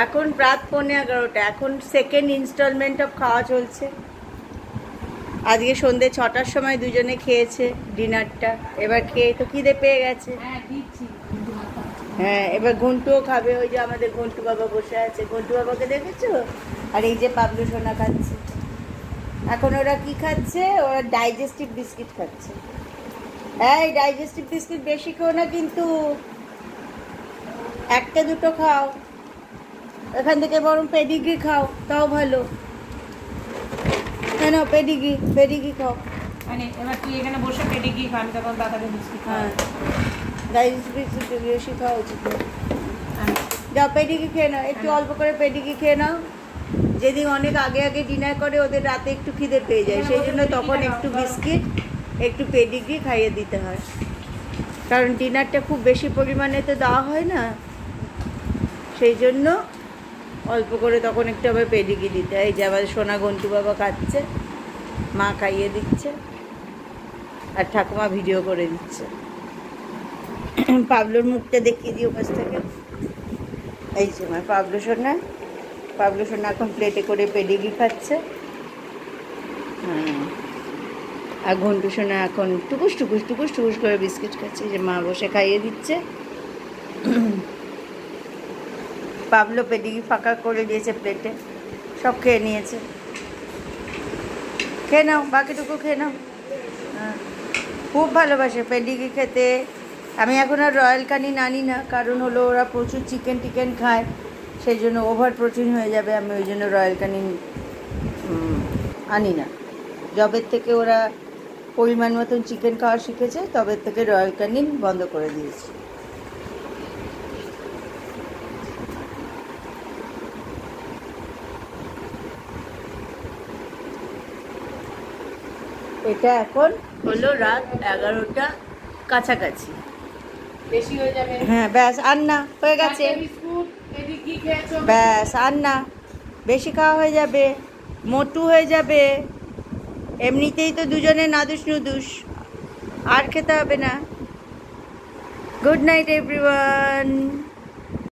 এখন রাত 11:15, এখন সেকেন্ড ইনস্টলমেন্ট অফ খাওয়া চলছে। আজকে সন্ধ্যে 6টার সময় দুজনে খেয়েছে ডিনারটা। এবার খেয়ে তো খিদে পেয়ে গেছে। হ্যাঁ, এবার ঘন্টুও খাবে। ওই যে আমাদের ঘন্টু বাবা বসে আছে, ঘন্টু বাবাকে দেখেছো? আর এই যে পাবলু সোনা খাচ্ছে। এখন ওরা কি খাচ্ছে? ওরা ডাইজেস্টিভ বিস্কিট খাচ্ছে। এই ডাইজেস্টিভ বিস্কিট বেশি খাও না কিন্তু, একটা দুটো খাও। এখান থেকে বরং পেডিগ্রি খাও, তাও ভালো। কেন পেডিগ্রি? পেডিগ্রি খাও। মানে এবার তুই এখানে বসে পেডিগ্রি খা, আমি তখন দাদাকে বিস্কিট খাওয়া। হ্যাঁ, ডাইজেস্টিভ বিস্কিট বেশি খাওয়া উচিত। যাও পেডিগ্রি খেয়ে নাও, একটু অল্প করে পেডিগ্রি খেয়ে নাও। যেদিন অনেক আগে আগে ডিনার করে ওদের রাতে একটু খিদে পেয়ে যায়, সেই জন্য তখন একটু বিস্কিট একটু পেডিগ্রি খাইয়ে দিতে হয়। কারণ ডিনারটা খুব বেশি পরিমাণে তো দেওয়া হয় না, সেই জন্য অল্প করে তখন একটু আবার পেডিগ্রি দিতে হয়। এই যে আবার সোনা ঘন্টু বাবা খাচ্ছে, মা খাইয়ে দিচ্ছে, আর ঠাকুমা ভিডিও করে দিচ্ছে। পাবলুর মুখটা দেখিয়ে দিই ওপাশ থেকে। এই যে আমার পাবলু সোনা, পাবলু সোনা এখন প্লেটে করে পেডিগ্রি খাচ্ছে। হ্যাঁ, আর ঘন্টু সোনা এখন টুকুস টুকুস টুকুস টুকুস করে বিস্কিট খাচ্ছে। যে মা বসে খাইয়ে দিচ্ছে। পাবলু পেডিগ্রি ফাঁকা করে দিয়েছে প্লেটে, সব খেয়ে নিয়েছে। খেয়ে নাও, বাকিটুকু খেয়ে নাও। হ্যাঁ, খুব ভালোবাসে পেডিগ্রি খেতে। আমি এখন আর রয়্যাল কানিন আনি না, কারণ হলো ওরা প্রচুর চিকেন টিকেন খায়, সেই জন্য ওভার প্রোটিন হয়ে যাবে। আমি ওই জন্য রয়্যাল কানিন আনি না। যবের থেকে ওরা পরিমাণ মতন চিকেন খাওয়া শিখেছে, তবে থেকে রয়্যাল কানিন বন্ধ করে দিয়েছি। এটা এখন হলো রাত 11টা কাছাকাছি। বেশি হয়ে যাবে। হ্যাঁ ব্যাস, আর না, হয়ে গেছে। ব্যাস আর না, বেশি খাওয়া হয়ে যাবে, মোটু হয়ে যাবে। এমনিতেই তো দুজনে নাদুস নুদুস, আর খেতে হবে না। Good night everyone.